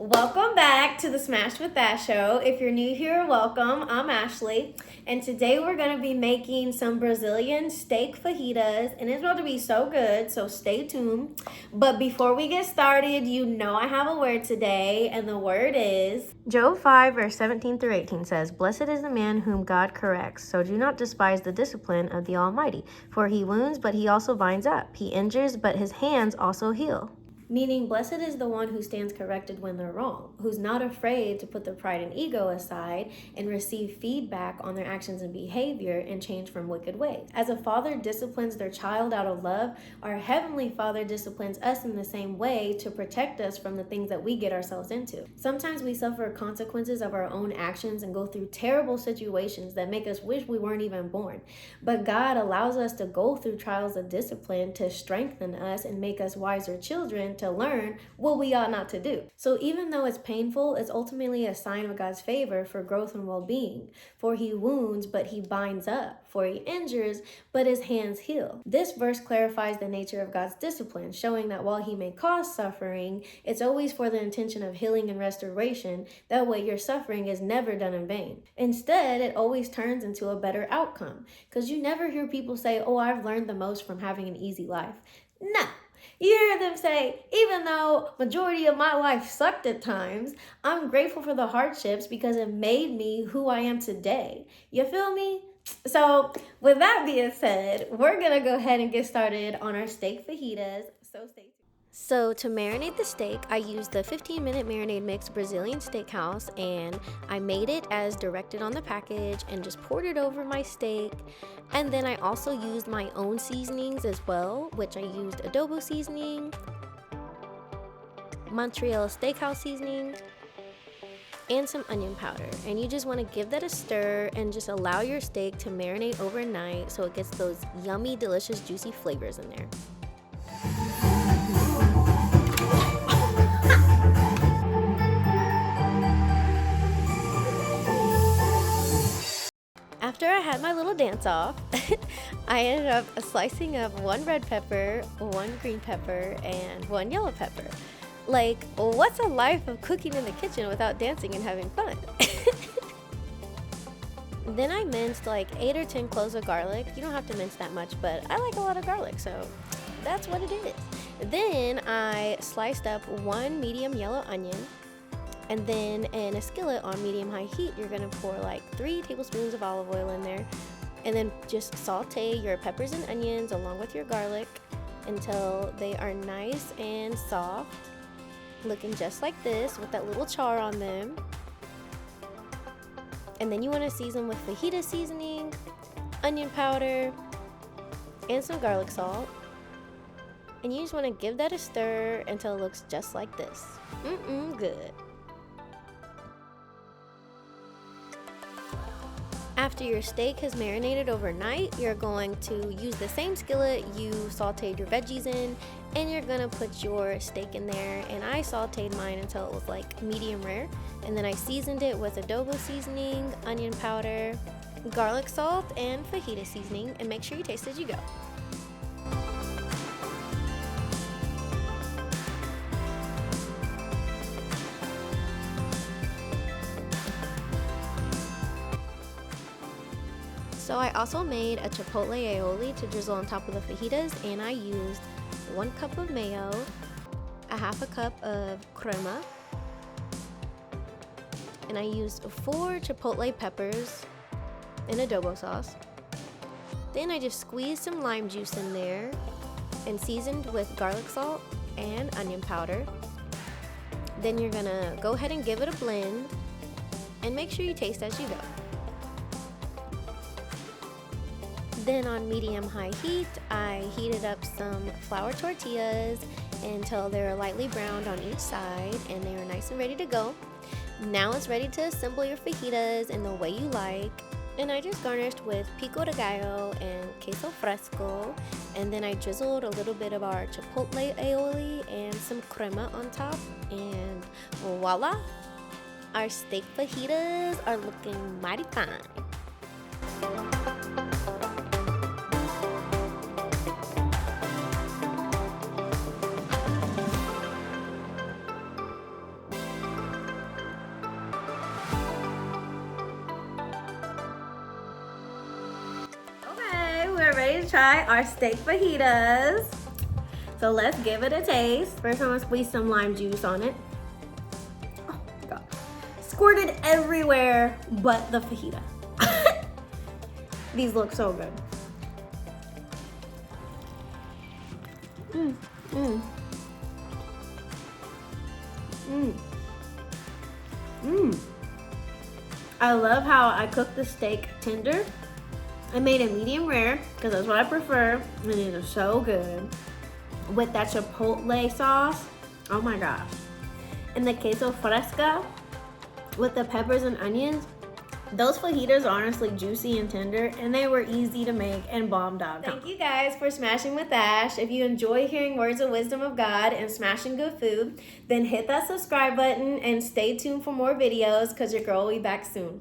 Welcome back to the Smash with That show. If you're new here, welcome. I'm Ashley, and today we're going to be making some Brazilian steak fajitas, and it's about to be so good, so stay tuned. But before we get started, you know I have a word today, and the word is Job 5, verse 17 through 18 says, "Blessed is the man whom God corrects, so do not despise the discipline of the Almighty, for he wounds, but he also binds up. He injures, but his hands also heal." Meaning, blessed is the one who stands corrected when they're wrong, who's not afraid to put their pride and ego aside and receive feedback on their actions and behavior and change from wicked ways. As a father disciplines their child out of love, our Heavenly Father disciplines us in the same way to protect us from the things that we get ourselves into. Sometimes we suffer consequences of our own actions and go through terrible situations that make us wish we weren't even born. But God allows us to go through trials of discipline to strengthen us and make us wiser children to learn what we ought not to do. So even though it's painful, it's ultimately a sign of God's favor for growth and well-being. For he wounds, but he binds up. For he injures, but his hands heal. This verse clarifies the nature of God's discipline, showing that while he may cause suffering, it's always for the intention of healing and restoration. That way your suffering is never done in vain. Instead, it always turns into a better outcome. Because you never hear people say, "Oh, I've learned the most from having an easy life." No. You hear them say, even though majority of my life sucked at times, I'm grateful for the hardships because it made me who I am today. You feel me? So with that being said, we're going to go ahead and get started on our steak fajitas. So stay tuned. So to marinate the steak, I used the 15-minute marinade mix Brazilian steakhouse, and I made it as directed on the package and just poured it over my steak. And then I also used my own seasonings as well, which I used adobo seasoning, Montreal steakhouse seasoning, and some onion powder. And you just want to give that a stir and just allow your steak to marinate overnight so it gets those yummy, delicious, juicy flavors in there. After I had my little dance off, I ended up slicing up one red pepper, one green pepper, and one yellow pepper. Like, what's a life of cooking in the kitchen without dancing and having fun? Then I minced like 8 or 10 cloves of garlic. You don't have to mince that much, but I like a lot of garlic, so that's what it is. Then I sliced up one medium yellow onion. And then in a skillet on medium-high heat, you're gonna pour like 3 tablespoons of olive oil in there. And then just saute your peppers and onions along with your garlic until they are nice and soft, looking just like this with that little char on them. And then you wanna season with fajita seasoning, onion powder, and some garlic salt. And you just wanna give that a stir until it looks just like this. Good. After your steak has marinated overnight, you're going to use the same skillet you sauteed your veggies in, and you're gonna put your steak in there. And I sauteed mine until it was like medium rare, and then I seasoned it with adobo seasoning, onion powder, garlic salt, and fajita seasoning, and make sure you taste as you go. So I also made a chipotle aioli to drizzle on top of the fajitas, and I used 1 cup of mayo, a half a cup of crema, and I used 4 chipotle peppers in adobo sauce. Then I just squeezed some lime juice in there and seasoned with garlic salt and onion powder. Then you're gonna go ahead and give it a blend and make sure you taste as you go. Then on medium-high heat, I heated up some flour tortillas until they were lightly browned on each side and they were nice and ready to go. Now it's ready to assemble your fajitas in the way you like. And I just garnished with Pico de gallo and Queso fresco. And then I drizzled a little bit of our chipotle aioli and some crema on top. And voila! Our steak fajitas are looking mighty fine. ready to try our steak fajitas. So let's give it a taste. First, I'm gonna squeeze some lime juice on it. Oh my God. Squirted everywhere but the fajita. These look so good. I love how I cooked the steak tender. I made it medium rare because that's what I prefer, and it is so good. With that chipotle sauce, oh my gosh. And the queso fresca with the peppers and onions. Those fajitas are honestly juicy and tender, and they were easy to make and bomb.com. Thank you guys for smashing with Ash. If you enjoy hearing words of wisdom of God and smashing good food, then hit that subscribe button and stay tuned for more videos because your girl will be back soon.